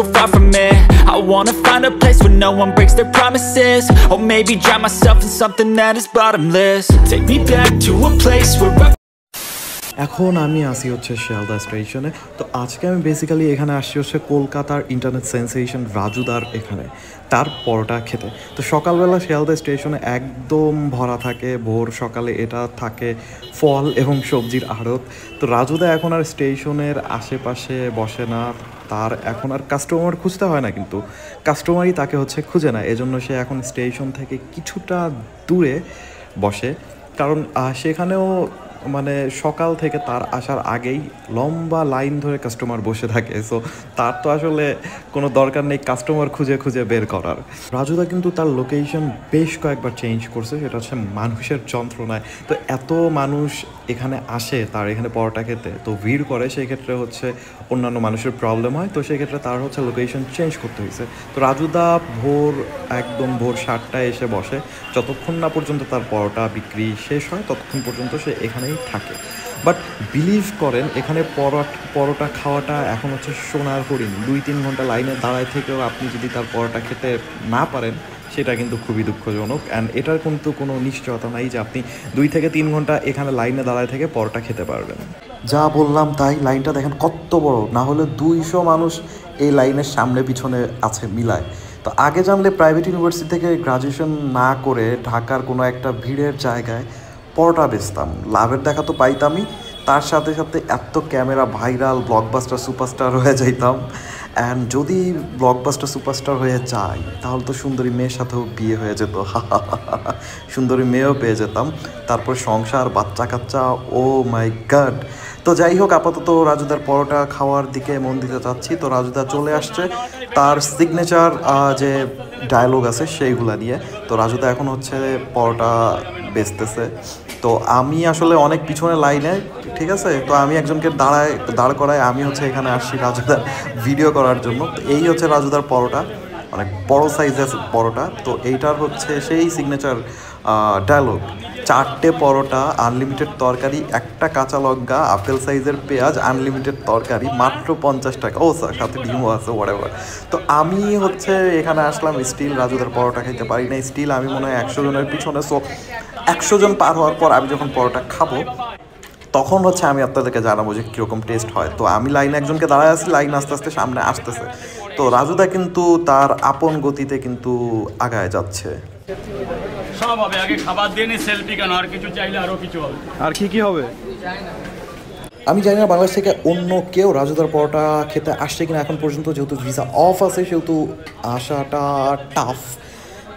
Far from it, I wanna find a place where no one breaks their promises. Or maybe drown myself in something that is bottomless. Take me back to a place where I এখন আমি আসি হচ্ছে শিয়ালদা স্টেশনে। তো আজকে আমি basically এখানে আসছি হচ্ছে কলকাতার ইন্টারনেট সেন্সেশন রাজুদার এখানে তার পরোটা খেতে। তো সকালবেলা শিয়ালদা স্টেশনে একদম ভরা থাকে, ভোর সকালে এটা থাকে ফল এবং সবজির আড়ত। তো রাজুদা এখন আর স্টেশনের আশেপাশে বসে না, তার এখন আর কাস্টমার খুঁজতে হয় না, কিন্তু কাস্টমারই তাকে হচ্ছে খুঁজে না। এজন্য সে এখন স্টেশন থেকে কিছুটা দূরে বসে, কারণ সেখানেও মানে সকাল থেকে তার আসার আগেই লম্বা লাইন ধরে কাস্টমার বসে থাকে। সো তার তো আসলে কোনো দরকার নেই কাস্টমার খুঁজে খুঁজে বের করার। রাজুদা কিন্তু তার লোকেশন বেশ কয়েকবার চেঞ্জ করছে, সেটা হচ্ছে মানুষের যন্ত্রণায়। তো এত মানুষ এখানে আসে তার এখানে পরোটা খেতে, তো ভিড় করে, সেই ক্ষেত্রে হচ্ছে অন্যান্য মানুষের প্রবলেম হয়। তো সেক্ষেত্রে তার হচ্ছে লোকেশন চেঞ্জ করতে হয়েছে। তো রাজুদা একদম ভোর 7টায় এসে বসে, যতক্ষণ না পর্যন্ত তার পরোটা বিক্রি শেষ হয় ততক্ষণ পর্যন্ত সে এখানেই থাকে। বাট বিলিভ করেন এখানে পরোটা খাওয়াটা এখন হচ্ছে সোনার হরিণ। 2-3 ঘন্টা লাইনে দাঁড়ায় থেকেও আপনি যদি তার পরোটা খেতে না পারেন সেটা কিন্তু খুবই দুঃখজনক। অ্যান্ড এটার কিন্তু কোনো নিশ্চয়তা নাই যে আপনি 2 থেকে 3 ঘন্টা এখানে লাইনে দাঁড়ায় থেকে পরোটা খেতে পারবেন। যা বললাম তাই, লাইনটা দেখেন কত বড়, না হলে 200 মানুষ এই লাইনের সামনে পিছনে আছে মিলায়। তো আগে জানলে প্রাইভেট ইউনিভার্সিটি থেকে গ্রাজুয়েশন না করে ঢাকার কোনো একটা ভিড়ের জায়গায় পরোটা বেচতাম, লাভের দেখা তো পাইতামই, তার সাথে সাথে এত ক্যামেরা ভাইরাল ব্লকবাস্টার সুপারস্টার হয়ে যাইতাম। অ্যান্ড যদি ব্লকবাস্টার সুপারস্টার হয়ে যাই তাহলে তো সুন্দরী মেয়ের সাথেও বিয়ে হয়ে যেত, সুন্দরী মেয়েও পেয়ে যেতাম, তারপর সংসার বাচ্চা কাচ্চা, ও মাই গড। তো যাই হোক, আপাতত রাজুদার পরোটা খাওয়ার দিকে মন দিতে চাচ্ছি। তো রাজুদা চলে আসছে তার সিগনেচার যে ডায়লগ আছে সেইগুলা নিয়ে। তো রাজুদা এখন হচ্ছে পরোটা বেচতেছে। তো আমি আসলে অনেক পিছনে লাইনে, ঠিক আছে, তো আমি একজনকে দাঁড় করায় আমি হচ্ছে এখানে আসছি রাজুদার ভিডিও করার জন্য। এই হচ্ছে রাজুদার পরোটা, অনেক বড় সাইজের পরোটা। তো এইটার হচ্ছে সেই সিগনেচার ডায়লগ, 4টে পরোটা, আনলিমিটেড তরকারি, একটা কাঁচা লঙ্কা, আপেল সাইজের পেঁয়াজ, আনলিমিটেড তরকারি, মাত্র 50 টাকা। ও স্যার, সাথে ডিমও আছে, ওয়াটেভার। তো আমি হচ্ছে এখানে আসলাম, স্টিল রাজুদার পরোটা খেতে পারি না, স্টিল আমি মনে হয় 100 জনের পিছনে। সো 100 জন পার হওয়ার পর আমি যখন পরোটা খাবো তখন হচ্ছে আমি আপনাদেরকে জানাবো যে কীরকম টেস্ট হয়। তো আমি লাইনে একজনকে দাঁড়ায় আছি, লাইন আস্তে আস্তে সামনে আসতেছে। তো রাজুদা কিন্তু তার আপন গতিতে কিন্তু আগায় যাচ্ছে। সব হবে, আগে খাবার দিয়ে নি, সেলফি কেন, আর কিছু চাইলে আরো কিছু হবে। আর কি হবে আমি জানি না বাংলাদেশ থেকে অন্য কেউ রাজুদার পরোটা খেতে আসছে কিনা এখন পর্যন্ত, যেহেতু ভিসা অফ আছে সেহেতু আসাটা টাফ।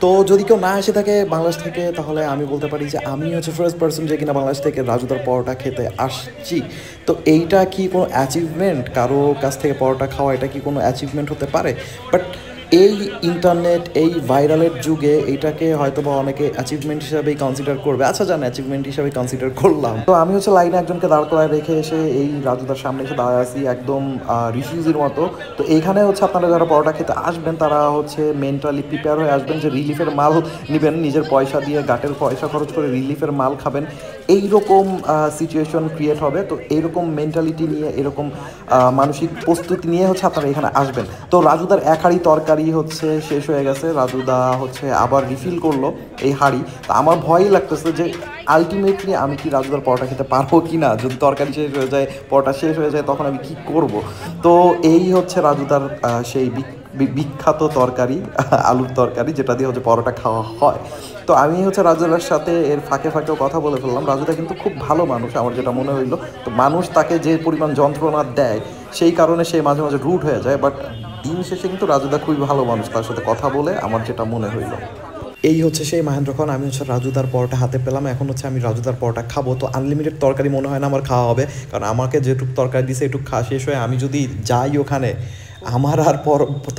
তো যদি কেউ না এসে থাকে বাংলাদেশ থেকে, তাহলে আমি বলতে পারি যে আমি হচ্ছে ফার্স্ট পার্সন যে কিনা বাংলাদেশ থেকে রাজুদার পরোটা খেতে আসছি। তো এইটা কি কোনো অ্যাচিভমেন্ট, কারো কাছ থেকে পরোটা খাওয়া, এটা কি কোনো অ্যাচিভমেন্ট হতে পারে? বাট এই ইন্টারনেট, এই ভাইরালের যুগে এইটাকে হয়তো বা অনেকে অ্যাচিভমেন্ট হিসাবেই কনসিডার করবে। আচ্ছা, জান, অ্যাচিভমেন্ট হিসাবে কনসিডার করলাম। তো আমি হচ্ছে লাইনে একজনকে দাঁড় করায় রেখে এসে এই রাজুদার সামনে এসে দাঁড়ায় আছি একদম রিফিউজির মতো। তো এইখানে হচ্ছে আপনারা যারা পরোটা খেতে আসবেন তারা হচ্ছে মেন্টালি প্রিপেয়ার হয়ে আসবেন যে রিলিফের মাল নেবেন, নিজের পয়সা দিয়ে, গাটের পয়সা খরচ করে রিলিফের মাল খাবেন, এইরকম সিচুয়েশন ক্রিয়েট হবে। তো এইরকম মেন্টালিটি নিয়ে, এরকম মানসিক প্রস্তুতি নিয়ে হচ্ছে আপনারা এখানে আসবেন। তো রাজুদার এক হাঁড়ি তরকারি হচ্ছে শেষ হয়ে গেছে, রাজুদা হচ্ছে আবার রিফিল করলো এই হাঁড়ি। তো আমার ভয়ই লাগতেছে যে আলটিমেটলি আমি কি রাজুদার পরোটা খেতে পারবো কি না, যদি তরকারি শেষ হয়ে যায়, পরোটা শেষ হয়ে যায়, তখন আমি কি করব। তো এই হচ্ছে রাজুদার সেই বিখ্যাত তরকারি, আলুর তরকারি, যেটা দিয়ে হচ্ছে পরোটা খাওয়া হয়। তো আমি হচ্ছে রাজুদার সাথে এর ফাঁকে ফাঁকেও কথা বলে ফেললাম। রাজুদা কিন্তু খুব ভালো মানুষ আমার যেটা মনে হইলো। তো মানুষ তাকে যে পরিমাণ যন্ত্রণা দেয় সেই কারণে সে মাঝে মাঝে রুড হয়ে যায়, বাট দিন শেষে কিন্তু রাজুদা খুবই ভালো মানুষ, তার সাথে কথা বলে আমার যেটা মনে হইলো। এই হচ্ছে সেই মাহেন্দ্রক্ষণ, আমি হচ্ছে রাজুদার পরোটা হাতে পেলাম, এখন হচ্ছে আমি রাজুদার পরোটা খাবো। তো আনলিমিটেড তরকারি মনে হয় না আমার খাওয়া হবে, কারণ আমাকে যেটুকু তরকারি দিছে এটুকু খাওয়া শেষ হয়ে আমি যদি যাই ওখানে আমার আর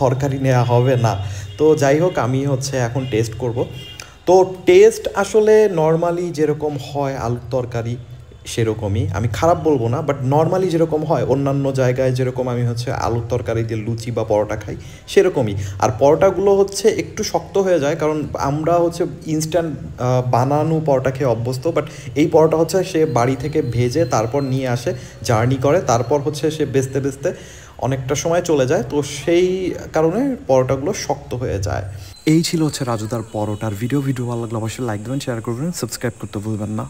তরকারি নেওয়া হবে না। তো যাই হোক, আমি হচ্ছে এখন টেস্ট করব। তো টেস্ট আসলে নর্মালি যেরকম হয় আলুর তরকারি সেরকমই, আমি খারাপ বলবো না, বাট নর্মালি যেরকম হয় অন্যান্য জায়গায় যেরকম আমি হচ্ছে আলুর তরকারি দিয়ে লুচি বা পরোটা খাই সেরকমই। আর পরোটাগুলো হচ্ছে একটু শক্ত হয়ে যায়, কারণ আমরা হচ্ছে ইনস্ট্যান্ট বানানো পরোটা খেয়ে অভ্যস্ত, বাট এই পরোটা হচ্ছে সে বাড়ি থেকে ভেজে তারপর নিয়ে আসে, জার্নি করে, তারপর হচ্ছে সে বেচতে বেচতে অনেকটা সময় চলে যায়, তো সেই কারণে পরোটাগুলো শক্ত হয়ে যায়। এই ছিল হচ্ছে রাজুদার পরোটার ভিডিও ভালো লাগলে অবশ্যই লাইক দেবেন, শেয়ার করবেন, সাবস্ক্রাইব করতে ভুলবেন না।